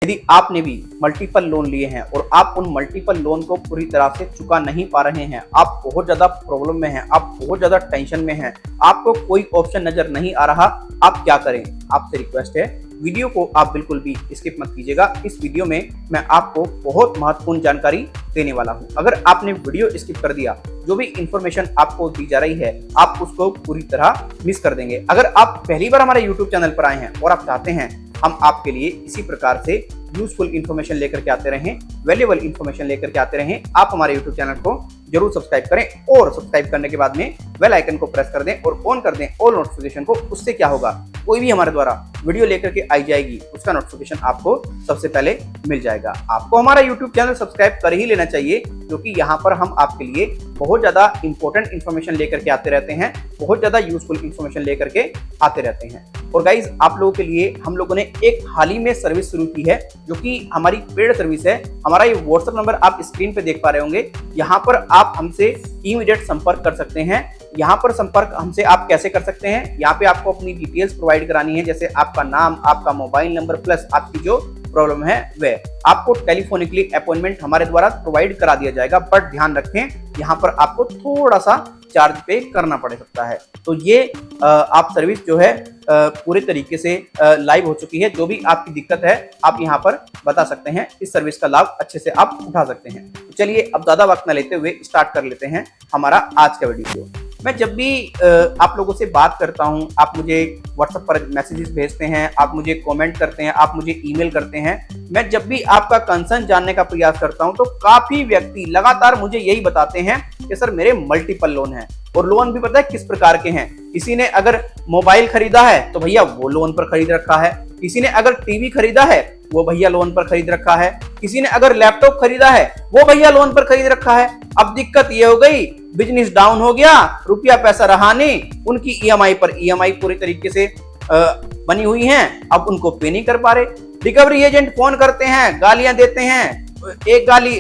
यदि आपने भी मल्टीपल लोन लिए हैं और आप उन मल्टीपल लोन को पूरी तरह से चुका नहीं पा रहे हैं, आप बहुत ज्यादा प्रॉब्लम में हैं, आप बहुत ज्यादा टेंशन में हैं, आपको कोई ऑप्शन नजर नहीं आ रहा, आप क्या करें? आपसे रिक्वेस्ट है, वीडियो को आप बिल्कुल भी स्किप मत कीजिएगा। इस वीडियो में मैं आपको बहुत महत्वपूर्ण जानकारी देने वाला हूं। अगर आपने वीडियो स्किप कर दिया, जो भी इंफॉर्मेशन आपको दी जा रही है आप उसको पूरी तरह मिस कर देंगे। अगर आप पहली बार हमारे यूट्यूब चैनल पर आए हैं और आप चाहते हैं हम आपके लिए इसी प्रकार से यूजफुल इन्फॉर्मेशन लेकर के आते रहें, वैल्यूएबल इन्फॉर्मेशन लेकर के आते रहें, आप हमारे यूट्यूब चैनल को जरूर सब्सक्राइब करें और सब्सक्राइब करने के बाद में बेल आइकन को प्रेस कर दें और ऑन कर दें ऑल नोटिफिकेशन को। उससे क्या होगा, कोई भी हमारे द्वारा वीडियो लेकर के आई जाएगी उसका नोटिफिकेशन आपको सबसे पहले मिल जाएगा। आपको हमारा यूट्यूब चैनल सब्सक्राइब कर ही लेना चाहिए, क्योंकि यहाँ पर हम आपके लिए बहुत ज्यादा इंपॉर्टेंट इन्फॉर्मेशन लेकर के आते रहते हैं, बहुत ज्यादा यूजफुल इन्फॉर्मेशन लेकर के आते रहते हैं। और गाइज, आप लोगों के लिए हम लोगों ने एक हाल ही में सर्विस शुरू की है, जो कि हमारी पेड सर्विस है। हमारा ये व्हाट्सएप नंबर आप स्क्रीन पे देख पा रहे होंगे। यहाँ पर आप हमसे इमीडिएट संपर्क कर सकते हैं। यहाँ पर संपर्क हमसे आप कैसे कर सकते हैं? यहाँ पे आपको अपनी डिटेल्स प्रोवाइड करानी है, जैसे आपका नाम, आपका मोबाइल नंबर प्लस आपकी जो प्रॉब्लम है वह आपको टेलीफोनिकली अपॉइंटमेंट हमारे द्वारा प्रोवाइड करा दिया जाएगा। बट ध्यान रखें, यहाँ पर आपको थोड़ा सा चार्ज पे करना पड़ सकता है। तो ये आप सर्विस जो है पूरे तरीके से लाइव हो चुकी है। जो भी आपकी दिक्कत है आप यहाँ पर बता सकते हैं, इस सर्विस का लाभ अच्छे से आप उठा सकते हैं। तो चलिए अब ज्यादा वक्त न लेते हुए स्टार्ट कर लेते हैं हमारा आज का वीडियो। मैं जब भी आप लोगों से बात करता हूं, आप मुझे व्हाट्सएप पर मैसेजेस भेजते हैं, आप मुझे कमेंट करते हैं, आप मुझे ईमेल करते हैं, मैं जब भी आपका कंसर्न जानने का प्रयास करता हूं तो काफी व्यक्ति लगातार मुझे यही बताते हैं कि सर मेरे मल्टीपल लोन हैं। और लोन भी पता है किस प्रकार के हैं। किसी ने अगर मोबाइल खरीदा है तो भैया वो लोन पर खरीद रखा है, किसी ने अगर टीवी खरीदा है वो भैया लोन पर खरीद रखा है, किसी ने अगर लैपटॉप खरीदा है वो भैया लोन पर खरीद रखा है। अब दिक्कत ये हो गई, बिजनेस डाउन हो गया, रुपया पैसा रहा नहीं, उनकी ईएमआई पर ईएमआई पूरी तरीके से बनी हुई हैं, अब उनको पे नहीं कर पा रहे। रिकवरी एजेंट फोन करते हैं, गालियां देते हैं, एक गाली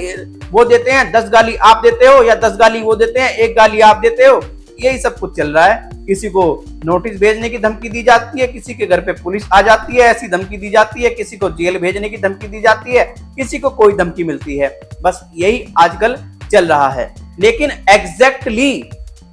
वो देते हैं, 10 गाली आप देते हो, या 10 गाली वो देते हैं, एक गाली आप देते हो। यही सब कुछ चल रहा है। किसी को नोटिस भेजने की धमकी दी जाती है, किसी के घर पे पुलिस आ जाती है, ऐसी धमकी दी जाती है, किसी को जेल भेजने की धमकी दी जाती है, किसी को कोई धमकी मिलती है। बस यही आजकल चल रहा है। लेकिन एग्जैक्टली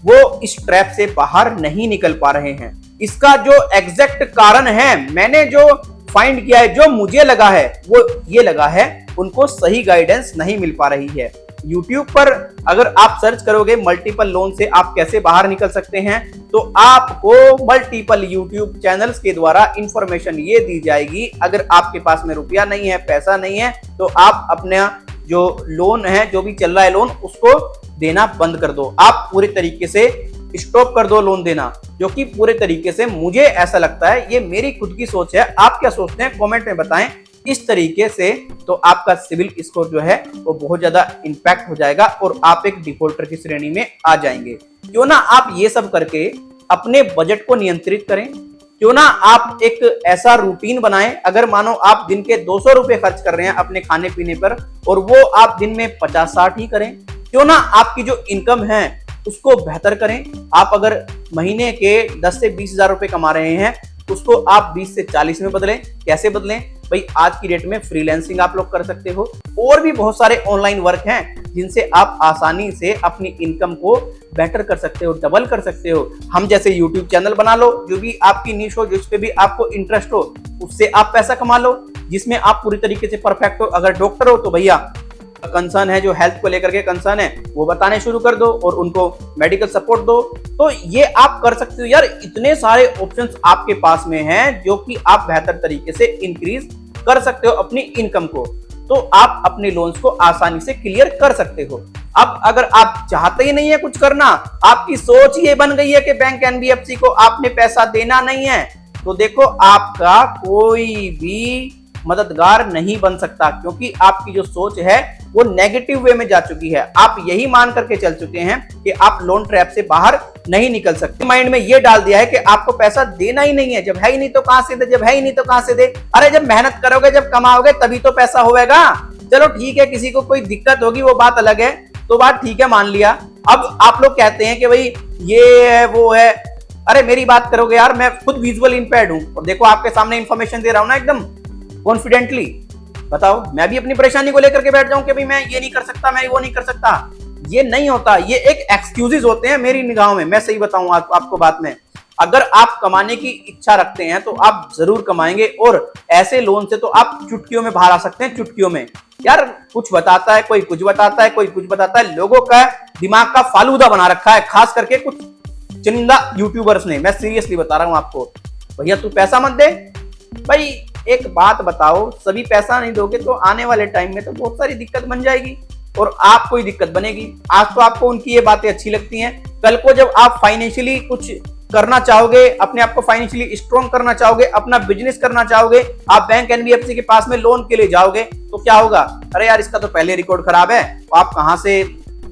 वो इस ट्रैप से बाहर नहीं निकल पा रहे हैं। इसका जो एग्जैक्ट कारण है, मैंने जो फाइंड किया है, जो मुझे लगा है वो ये लगा है, उनको सही गाइडेंस नहीं मिल पा रही है। YouTube पर अगर आप सर्च करोगे मल्टीपल लोन से आप कैसे बाहर निकल सकते हैं, तो आपको मल्टीपल YouTube चैनल्स के द्वारा इंफॉर्मेशन ये दी जाएगी। अगर आपके पास में रुपया नहीं है, पैसा नहीं है, तो आप अपना जो लोन है, जो भी चल रहा है लोन, उसको देना बंद कर दो। आप पूरे तरीके से स्टॉप कर दो लोन देना, जो कि पूरे तरीके से मुझे ऐसा लगता है, ये मेरी खुद की सोच है। आप क्या सोचते हैं कमेंट में बताएं। इस तरीके से तो आपका सिविल स्कोर जो है वो बहुत ज्यादा इंपैक्ट हो जाएगा और आप एक डिफॉल्टर की श्रेणी में आ जाएंगे। क्यों ना आप ये सब करके अपने बजट को नियंत्रित करें, क्यों ना आप एक ऐसा रूटीन बनाएं। अगर मानो आप दिन के 200 रुपए खर्च कर रहे हैं अपने खाने पीने पर, और वो आप दिन में 50-60 ही करें। क्यों ना आपकी जो इनकम है उसको बेहतर करें। आप अगर महीने के 10 से 20 हजार रुपए कमा रहे हैं, उसको आप 20 से 40 में बदलें। कैसे बदलें भाई? आज की डेट में फ्रीलांसिंग आप लोग कर सकते हो, और भी बहुत सारे ऑनलाइन वर्क हैं जिनसे आप आसानी से अपनी इनकम को बेटर कर सकते हो, डबल कर सकते हो। हम जैसे यूट्यूब चैनल बना लो, जो भी आपकी नीश हो, जिस पे भी आपको इंटरेस्ट हो, उससे आप पैसा कमा लो, जिसमें आप पूरी तरीके से परफेक्ट हो। अगर डॉक्टर हो तो भैया कंसर्न है, जो हेल्थ को लेकर के कंसर्न है, वो बताने शुरू कर दो और उनको मेडिकल सपोर्ट दो। तो ये आप कर सकते हो यार। इतने सारे ऑप्शंस आपके पास में हैं जो कि आप बेहतर तरीके से इंक्रीज कर सकते हो अपनी इनकम को। तो आप अपने लोन्स को आसानी से क्लियर कर सकते हो। अब अगर आप चाहते ही नहीं है कुछ करना, आपकी सोच ये बन गई है कि बैंक एनबीएफसी को आपने पैसा देना नहीं है, तो देखो आपका कोई भी मददगार नहीं बन सकता, क्योंकि आपकी जो सोच है वो नेगेटिव वे में जा चुकी है। आप यही मान करके चल चुके हैं कि आप लोन ट्रैप से बाहर नहीं निकल सकते। माइंड में ये डाल दिया है कि आपको पैसा देना ही नहीं है, जब है ही नहीं तो कहां से दे, जब है ही नहीं तो कहां से दे। अरे जब मेहनत करोगे, जब कमाओगे, तभी तो पैसा होगा। चलो ठीक है, किसी को कोई दिक्कत होगी वो बात अलग है, तो बात ठीक है, मान लिया। अब आप लोग कहते हैं कि भाई ये है वो है। अरे मेरी बात करोगे यार, मैं खुद विजुअल इंपेयर्ड हूं और देखो आपके सामने इंफॉर्मेशन दे रहा हूं ना एकदम कॉन्फिडेंटली। बताओ, मैं भी अपनी परेशानी को लेकर के बैठ जाऊं कि भाई मैं ये नहीं कर सकता, मैं वो नहीं कर सकता। ये नहीं होता, ये एक एक्सक्यूजेज होते हैं मेरी निगाहों में। मैं सही बताऊं आपको बात में, अगर आप कमाने की इच्छा रखते हैं तो आप जरूर कमाएंगे, और ऐसे लोन से तो आप चुटकियों में बाहर आ सकते हैं, चुटकियों में। यार कुछ बताता है, कोई कुछ बताता है, कोई कुछ बताता है, लोगों का दिमाग का फालूदा बना रखा है, खास करके कुछ चुनिंदा यूट्यूबर्स ने। मैं सीरियसली बता रहा हूं आपको, भैया तू पैसा मत दे। भाई एक बात बताओ, सभी पैसा नहीं दोगे तो आने वाले टाइम में तो बहुत सारी दिक्कत बन जाएगी, और आपको ही दिक्कत बनेगी। आज तो आपको उनकी ये बातें अच्छी लगती हैं, कल को जब आप फाइनेंशियली कुछ करना चाहोगे, अपने आप को फाइनेंशियली स्ट्रॉन्ग करना चाहोगे, अपना बिजनेस करना चाहोगे, आप बैंक एनबीएफसी के पास में लोन के लिए जाओगे तो क्या होगा? अरे यार इसका तो पहले रिकॉर्ड खराब है, तो आप कहां से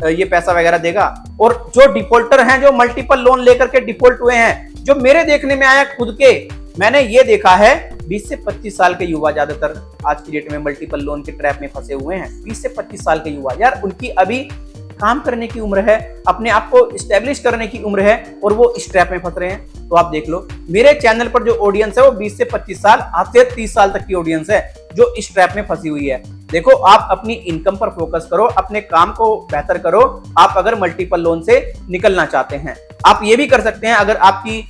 ये पैसा वगैरह देगा। और जो डिफॉल्टर हैं, जो मल्टीपल लोन लेकर के डिफॉल्ट हुए हैं, जो मेरे देखने में आया खुद के, मैंने ये देखा है 20 से 25 साल के युवा ज्यादातर आज की डेट में मल्टीपल लोन के ट्रैप में फंसे हुए हैं। 20 से 25 साल के युवा, यार उनकी अभी काम करने की उम्र है, अपने आप को स्टैब्लिश करने की उम्र है, और वो इस ट्रैप में फंस रहे हैं। तो आप देख लो, मेरे चैनल पर जो ऑडियंस है वो 20 से 25 साल, आज से 30 साल तक की ऑडियंस है जो इस ट्रैप में फंसी हुई है। देखो, आप अपनी इनकम पर फोकस करो, अपने काम को बेहतर करो। आप अगर मल्टीपल लोन से निकलना चाहते हैं, आप ये भी कर सकते हैं। अगर आपकी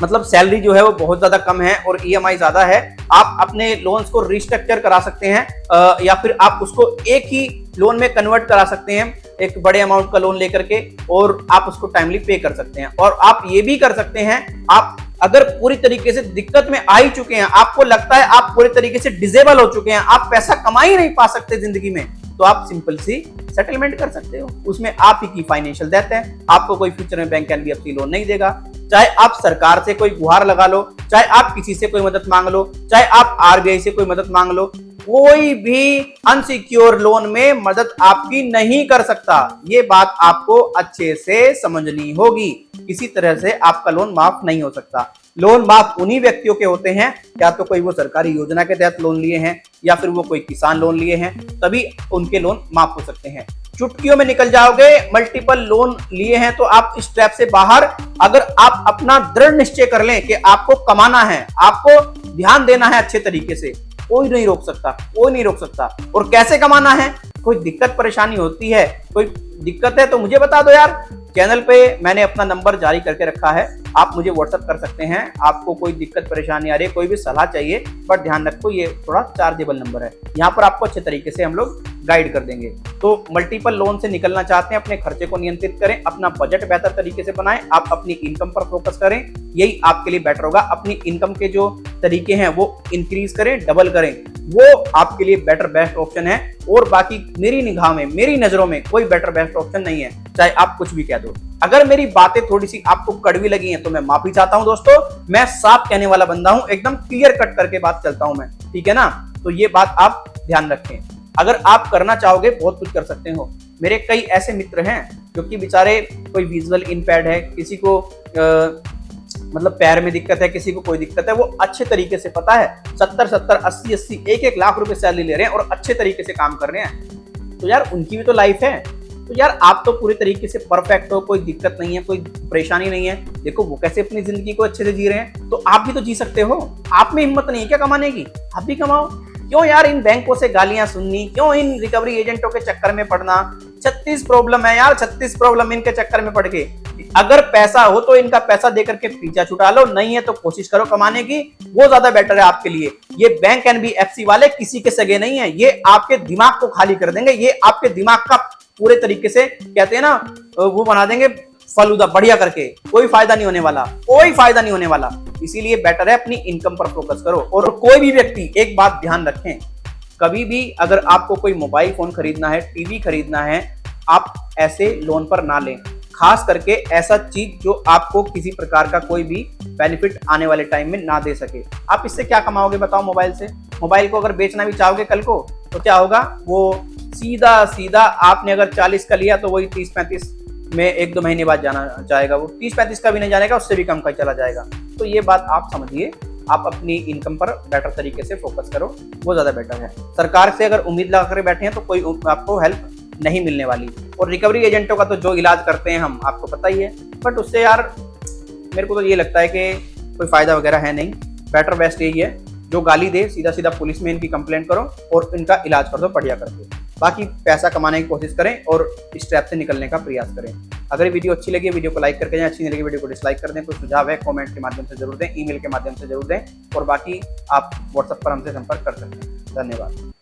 मतलब सैलरी जो है वो बहुत ज्यादा कम है और ईएमआई ज्यादा है, आप अपने लोन्स को रिस्ट्रक्चर करा सकते हैं, या फिर आप उसको एक ही लोन में कन्वर्ट करा सकते हैं, एक बड़े अमाउंट का लोन लेकर के, और आप उसको टाइमली पे कर सकते हैं। और आप ये भी कर सकते हैं, आप अगर पूरी तरीके से दिक्कत में आ ही चुके हैं, आपको लगता है आप पूरी तरीके से डिसेबल हो चुके हैं, आप पैसा कमा ही नहीं पा सकते जिंदगी में, तो आप सिंपल सी सेटलमेंट कर सकते हो। उसमें आप ही की फाइनेंशियल डेथ है, आपको कोई फ्यूचर में बैंक एनबीएफसी लोन नहीं देगा। चाहे आप सरकार से कोई गुहार लगा लो, चाहे आप किसी से कोई मदद मांग लो, चाहे आप आरबीआई से कोई मदद मांग लो, कोई भी अनसिक्योर लोन में मदद आपकी नहीं कर सकता। ये बात आपको अच्छे से समझनी होगी। किसी तरह से आपका लोन माफ नहीं हो सकता। लोन माफ उन्हीं व्यक्तियों के होते हैं, या तो कोई वो सरकारी योजना के तहत लोन लिए हैं, या फिर वो कोई किसान लोन लिए हैं, तभी उनके लोन माफ हो सकते हैं। चुटकियों में निकल जाओगे। मल्टीपल लोन लिए हैं तो आप इस ट्रैप से बाहर, अगर आप अपना दृढ़ निश्चय कर लें कि आपको कमाना है, आपको ध्यान देना है अच्छे तरीके से, कोई नहीं रोक सकता, कोई नहीं रोक सकता। और कैसे कमाना है? कोई दिक्कत परेशानी होती है, कोई दिक्कत है तो मुझे बता दो यार। चैनल पे मैंने अपना नंबर जारी करके रखा है, आप मुझे व्हाट्सएप कर सकते हैं। आपको कोई दिक्कत परेशानी आ रही है, कोई भी सलाह चाहिए, बट ध्यान रखो ये थोड़ा चार्जेबल नंबर है। यहाँ पर आपको अच्छे तरीके से हम लोग गाइड कर देंगे। तो मल्टीपल लोन से निकलना चाहते हैं, अपने खर्चे को नियंत्रित करें, अपना बजट बेहतर तरीके से बनाएं, आप अपनी इनकम पर फोकस करें, यही आपके लिए बेटर होगा। अपनी इनकम के जो तरीके हैं वो इंक्रीज करें, डबल करें, वो आपके लिए बेटर बेस्ट ऑप्शन है। और बाकी मेरी निगाह में, मेरी नजरों में कोई बेटर बेस्ट ऑप्शन नहीं है, चाहे आप कुछ भी कह दो। अगर मेरी बातें थोड़ी सी आपको कड़वी लगी हैं तो मैं माफी चाहता हूं दोस्तों। मैं साफ कहने वाला बंदा हूं, एकदम क्लियर कट करके बात चलता हूं मैं, ठीक है ना? तो ये बात आप ध्यान रखें। अगर आप करना चाहोगे बहुत कुछ कर सकते हो। मेरे कई ऐसे मित्र हैं जो कि बेचारे, कोई विजुअल इम्पेयर्ड है, किसी को मतलब पैर में दिक्कत है, किसी को कोई दिक्कत है, वो अच्छे तरीके से पता है 70-70, 80-80, 1-1 लाख रुपए सैलरी ले रहे हैं और अच्छे तरीके से काम कर रहे हैं। तो यार उनकी भी तो लाइफ है। तो यार आप तो पूरे तरीके से परफेक्ट हो, कोई दिक्कत नहीं है, कोई परेशानी नहीं है। देखो वो कैसे अपनी जिंदगी को अच्छे से जी रहे हैं, तो आप भी तो जी सकते हो। आप में हिम्मत नहीं है क्या कमाने की? आप भी कमाओ। क्यों यार इन बैंकों से गालियां सुननी, क्यों इन रिकवरी एजेंटों के चक्कर में पड़ना? 36 प्रॉब्लम है यार, 36 प्रॉब्लम इनके चक्कर में पड़ के। अगर पैसा हो तो इनका पैसा देकर के पीछा छुटा लो, नहीं है तो कोशिश करो कमाने की, वो ज्यादा बेटर है आपके लिए। ये बैंक एनबीएफसी वाले किसी के सगे नहीं है, ये आपके दिमाग को खाली कर देंगे, ये आपके दिमाग का पूरे तरीके से कहते हैं ना वो बना देंगे फलूदा बढ़िया करके। कोई फायदा नहीं होने वाला, कोई फायदा नहीं होने वाला। इसीलिए बेटर है अपनी इनकम पर फोकस करो। और कोई भी व्यक्ति एक बात ध्यान रखें, कभी भी अगर आपको कोई मोबाइल फोन खरीदना है, टीवी खरीदना है, आप ऐसे लोन पर ना लें। खास करके ऐसा चीज जो आपको किसी प्रकार का कोई भी बेनिफिट आने वाले टाइम में ना दे सके। आप इससे क्या कमाओगे बताओ? मोबाइल से, मोबाइल को अगर बेचना भी चाहोगे कल को तो क्या होगा? वो सीधा सीधा आपने अगर 40 का लिया तो वही 30-35 में 1-2 महीने बाद जाना जाएगा, वो 30-35 का भी नहीं जानेगा, उससे भी कम का चला जाएगा। तो ये बात आप समझिए, आप अपनी इनकम पर बेटर तरीके से फोकस करो, वो ज्यादा बेटर है। सरकार से अगर उम्मीद लगा कर बैठे हैं तो कोई आपको हेल्प नहीं मिलने वाली। और रिकवरी एजेंटों का तो जो इलाज करते हैं हम आपको पता ही है, बट उससे यार मेरे को तो ये लगता है कि कोई फायदा वगैरह है नहीं। बेटर बेस्ट यही है जो गाली दे सीधा सीधा पुलिस में इनकी कंप्लेंट करो और इनका इलाज कर दो बढ़िया करके। बाकी पैसा कमाने की कोशिश करें और इस ट्रैप से निकलने का प्रयास करें। अगर ये वीडियो अच्छी लगी वीडियो को लाइक करके जाएं, अच्छी नहीं लगी वीडियो को डिसलाइक कर दें। कोई सुझाव है कमेंट के माध्यम से जरूर दें, ईमेल के माध्यम से जरूर दें और बाकी आप व्हाट्सएप पर हमसे संपर्क कर सकते हैं। धन्यवाद।